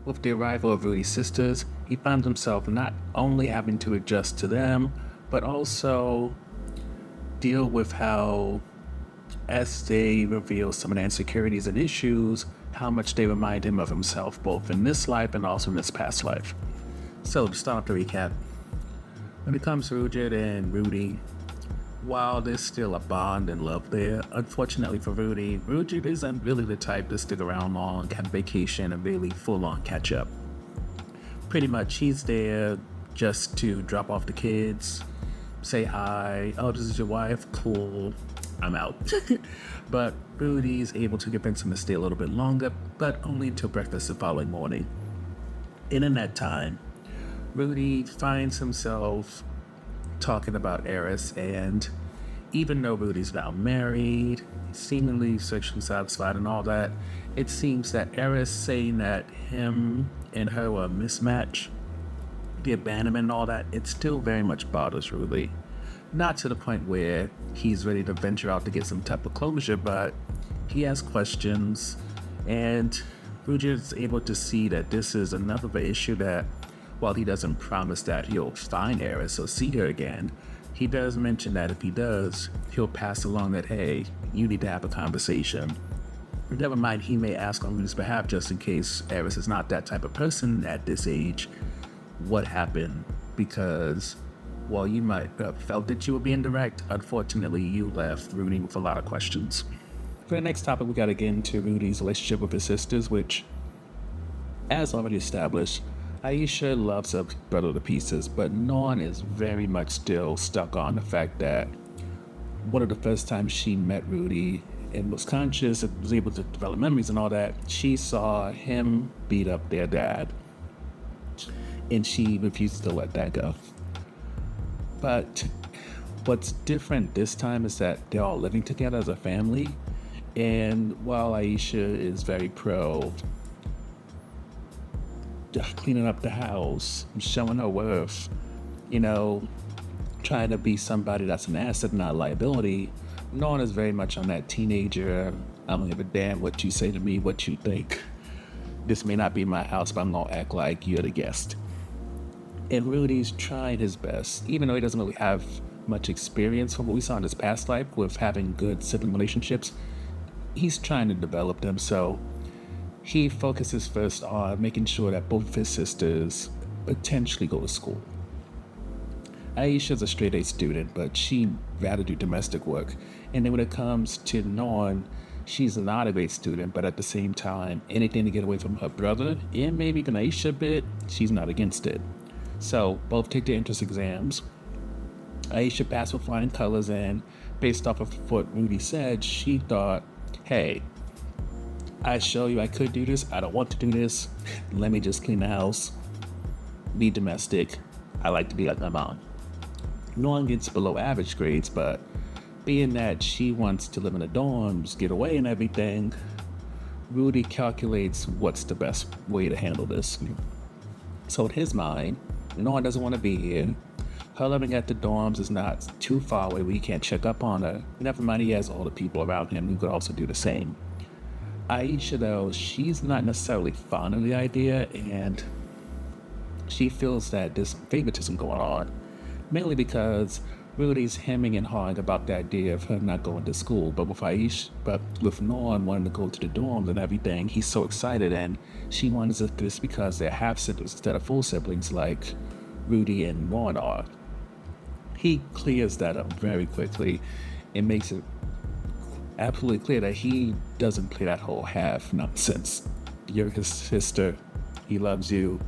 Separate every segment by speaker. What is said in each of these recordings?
Speaker 1: With the arrival of Rudy's sisters, he found himself not only having to adjust to them, but also deal with how, as they reveal some of the insecurities and issues, how much they remind him of himself, both in this life and also in his past life. So, to start off the recap, when it comes to Rudy and Rudy, while there's still a bond and love there, unfortunately for Rudy, Rudy isn't really the type to stick around long, have vacation, and really full-on catch up. Pretty much, he's there just to drop off the kids, say hi, oh, this is your wife, cool, I'm out. But Rudy's able to convince him to stay a little bit longer, but only until breakfast the following morning. And in that time, Rudy finds himself talking about Eris, and even though Rudy's now married, seemingly sexually satisfied and all that, it seems that Eris saying that him and her were a mismatch, the abandonment and all that, it still very much bothers Rudy. Not to the point where he's ready to venture out to get some type of closure, but he has questions, and Rudy is able to see that this is another issue that, while he doesn't promise that he'll find Eris or see her again, he does mention that if he does, he'll pass along that, hey, you need to have a conversation. Never mind, he may ask on Rudy's behalf just in case Eris is not that type of person at this age. What happened? Because while you might have felt that you were being direct, unfortunately, you left Rudy with a lot of questions. For the next topic, we got to get into Rudy's relationship with his sisters, which, as already established, Aisha loves her brother to pieces, but Norn is very much still stuck on the fact that one of the first times she met Rudy and was conscious and was able to develop memories and all that, she saw him beat up their dad, and she refused to let that go. But what's different this time is that they're all living together as a family, and while Aisha is very pro cleaning up the house, showing her worth, trying to be somebody that's an asset, not a liability, Norn is very much on that teenager, I don't give a damn what you say to me, what you think. This may not be my house, but I'm gonna act like you're the guest. And Rudy's trying his best, even though he doesn't really have much experience from what we saw in his past life with having good sibling relationships, he's trying to develop them, so he focuses first on making sure that both of his sisters potentially go to school. Aisha's a straight A student, but she'd rather do domestic work. And then when it comes to Norn, she's not a great student, but at the same time, anything to get away from her brother, and maybe even Aisha a bit, she's not against it. So both take their entrance exams. Aisha passed with flying colors, and based off of what Rudy said, she thought, hey, I show you I could do this, I don't want to do this, let me just clean the house, be domestic, I like to be like my mom. Norn gets below average grades, but being that she wants to live in the dorms, get away and everything, Rudy calculates what's the best way to handle this. So in his mind, Norn doesn't want to be here. Her living at the dorms is not too far away where he can't check up on her. Never mind, he has all the people around him who could also do the same. Aisha, though, she's not necessarily fond of the idea, and she feels that there's some favoritism going on, mainly because Rudy's hemming and hawing about the idea of her not going to school. But with Norn wanting to go to the dorms and everything, he's so excited, and she wonders if this because they're half siblings instead of full siblings like Rudy and Norn are. He clears that up very quickly and makes it absolutely clear that he doesn't play that whole half nonsense. You're his sister, he loves you,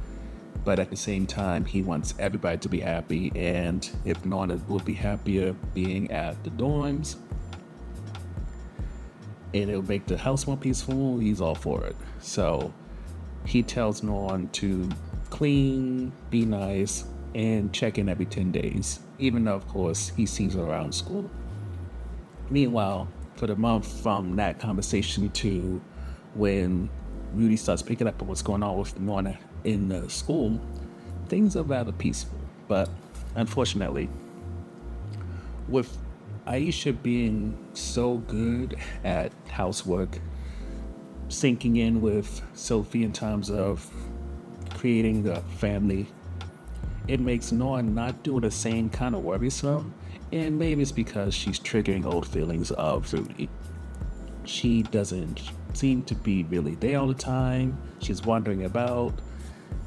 Speaker 1: but at the same time, he wants everybody to be happy, and if Norn would be happier being at the dorms, and it'll make the house more peaceful, he's all for it. So he tells Norn to clean, be nice, and check in every 10 days, even though, of course, he sees her around school. Meanwhile, for the month from that conversation to when Rudy starts picking up on what's going on with Norn in the school, things are rather peaceful. But unfortunately, with Aisha being so good at housework, sinking in with Sophie in terms of creating the family, it makes Norn not do the same kind of worrisome, and maybe it's because she's triggering old feelings of Rudy. She doesn't seem to be really there all the time. She's wandering about,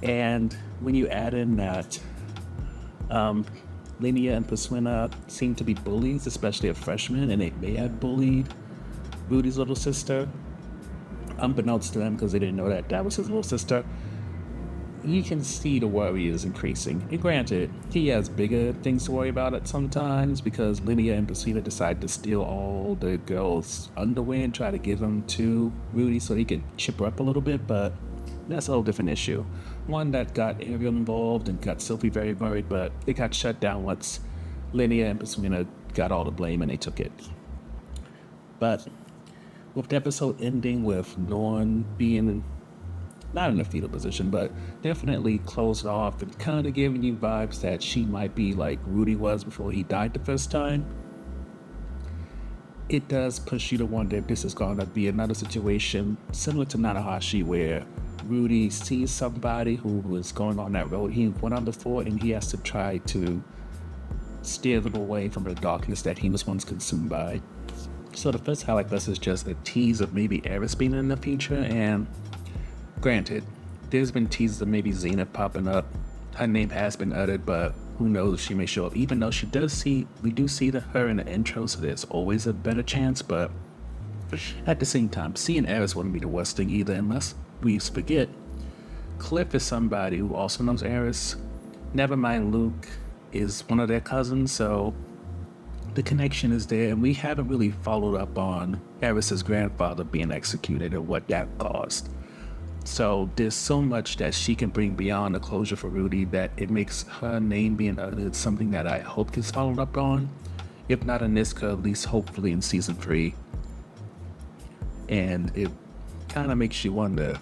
Speaker 1: and when you add in that Linnea and Perswina seem to be bullies, especially a freshman, and they may have bullied Rudy's little sister, unbeknownst to them because they didn't know that that was his little sister. You can see the worry is increasing. And granted, he has bigger things to worry about at sometimes because Linnea and Perswina decide to steal all the girls' underwear and try to give them to Rudy so he can chip her up a little bit, but that's a whole different issue. One that got Ariel involved and got Sophie very worried, but it got shut down once Linnea and Perswina got all the blame and they took it. But with the episode ending with Norn being not in a fetal position, but definitely closed off and kind of giving you vibes that she might be like Rudy was before he died the first time, it does push you to wonder if this is going to be another situation similar to Nanahashi where Rudy sees somebody who was going on that road he went on before and he has to try to steer them away from the darkness that he was once consumed by. So the first highlight this is just a tease of maybe Eris being in the future, and granted, there's been teases of maybe Xena popping up. Her name has been uttered, but who knows, she may show up. Even though we do see her in the intro, so there's always a better chance, but at the same time, seeing Eris wouldn't be the worst thing either, unless we forget, Cliff is somebody who also knows Eris. Never mind, Luke is one of their cousins, so the connection is there, and we haven't really followed up on Eris's grandfather being executed and what that caused. So there's so much that she can bring beyond the closure for Rudy that it makes her name being uttered something that I hope gets followed up on. If not in this, at least hopefully in season 3. And it kind of makes you wonder,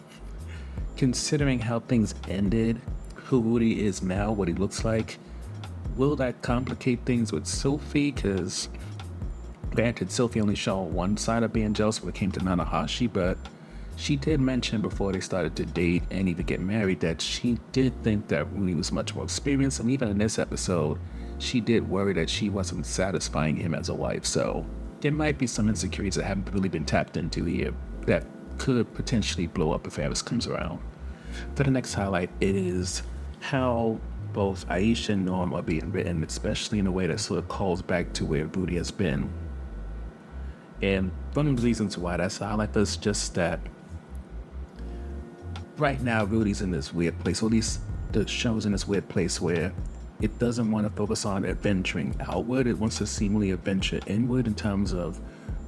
Speaker 1: considering how things ended, who Rudy is now, what he looks like, will that complicate things with Sophie? Because granted, Sophie only showed one side of being jealous when it came to Nanahashi, but she did mention before they started to date and even get married that she did think that Rudy was much more experienced, and even in this episode, she did worry that she wasn't satisfying him as a wife, so there might be some insecurities that haven't really been tapped into here that could potentially blow up if Eris comes around. For the next highlight, it is how both Aisha and Norm are being written, especially in a way that sort of calls back to where Rudy has been. And one of the reasons why that's a highlight is just that right now Rudy's in this weird place, or at least the show's in this weird place where it doesn't want to focus on adventuring outward. It wants to seemingly adventure inward in terms of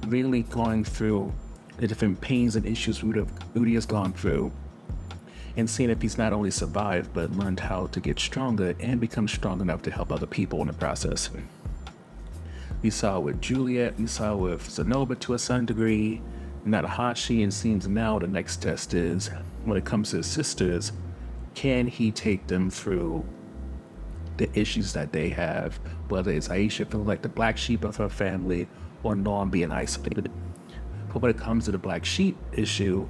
Speaker 1: really going through the different pains and issues Rudy has gone through, and seeing if he's not only survived, but learned how to get stronger and become strong enough to help other people in the process. We saw with Juliet, we saw with Zenoba to a certain degree, Nanahashi, and seems now the next test is, when it comes to his sisters, can he take them through the issues that they have, whether it's Aisha feeling like the black sheep of her family, or Norm being isolated. But when it comes to the black sheep issue,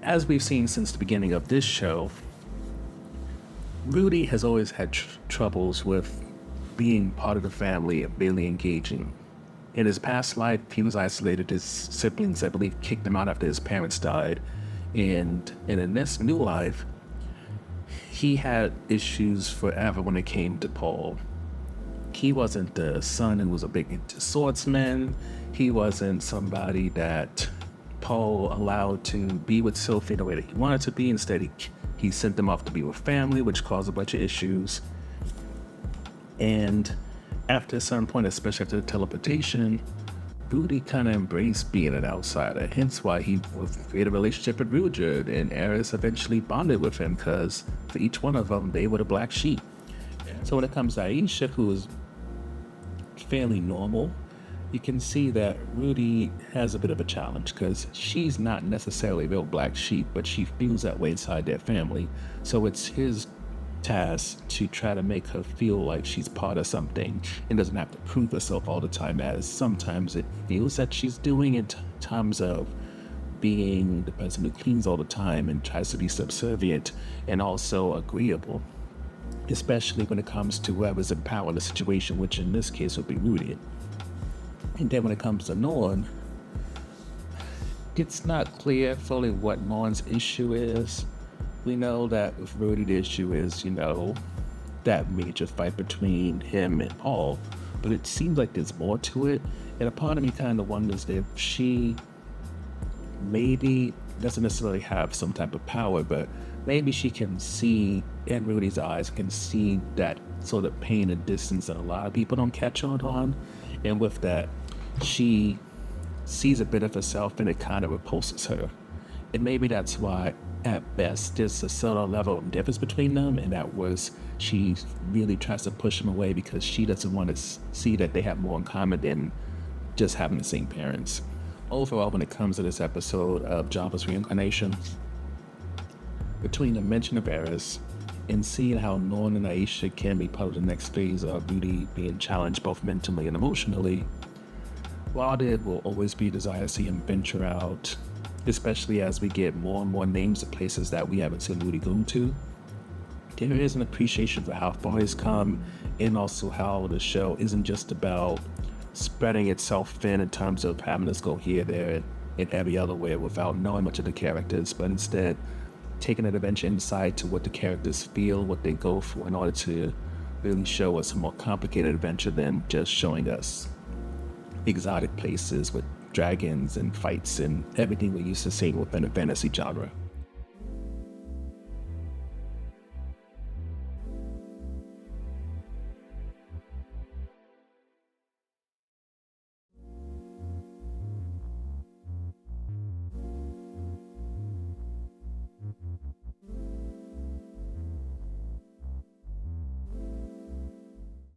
Speaker 1: as we've seen since the beginning of this show, Rudy has always had troubles with being part of the family and really engaging. In his past life, he was isolated. His siblings, I believe, kicked him out after his parents died. And in this new life, he had issues forever when it came to Paul. He wasn't the son who was a big swordsman. He wasn't somebody that Paul allowed to be with Sophie the way that he wanted to be. Instead, he sent them off to be with family, which caused a bunch of issues. And after a certain point, especially after the teleportation, Rudy kind of embraced being an outsider, hence why he created a relationship with Rudyard, and Eris eventually bonded with him because for each one of them, they were the black sheep. So when it comes to Aisha, who is fairly normal, you can see that Rudy has a bit of a challenge because she's not necessarily a real black sheep, but she feels that way inside their family. So it's his task to try to make her feel like she's part of something and doesn't have to prove herself all the time, as sometimes it feels that she's doing in terms of being the person who cleans all the time and tries to be subservient and also agreeable, especially when it comes to whoever's in power in the situation, which in this case would be Rudy. And then when it comes to Norn, it's not clear fully what Norn's issue is. We know that with Rudy, the issue is, that major fight between him and Paul, but it seems like there's more to it. And a part of me kind of wonders if she maybe doesn't necessarily have some type of power, but maybe she can see in Rudy's eyes, can see that sort of pain and distance that a lot of people don't catch on. And with that, she sees a bit of herself and it kind of repulses her. And maybe that's why, at best, there's a subtle level of difference between them, and that was she really tries to push him away because she doesn't want to see that they have more in common than just having the same parents. Overall, when it comes to this episode of Jobless Reincarnation, between the mention of Eris and seeing how Norn and Aisha can be part of the next phase of Rudy being challenged both mentally and emotionally, while there will always be a desire to see him venture out, especially as we get more and more names of places that we haven't seen Rudy go to, there is an appreciation for how far he's come, and also how the show isn't just about spreading itself thin in terms of having us go here, there, and every other way without knowing much of the characters, but instead taking an adventure inside to what the characters feel, what they go for, in order to really show us a more complicated adventure than just showing us exotic places with dragons and fights and everything we're used to seeing within a fantasy genre.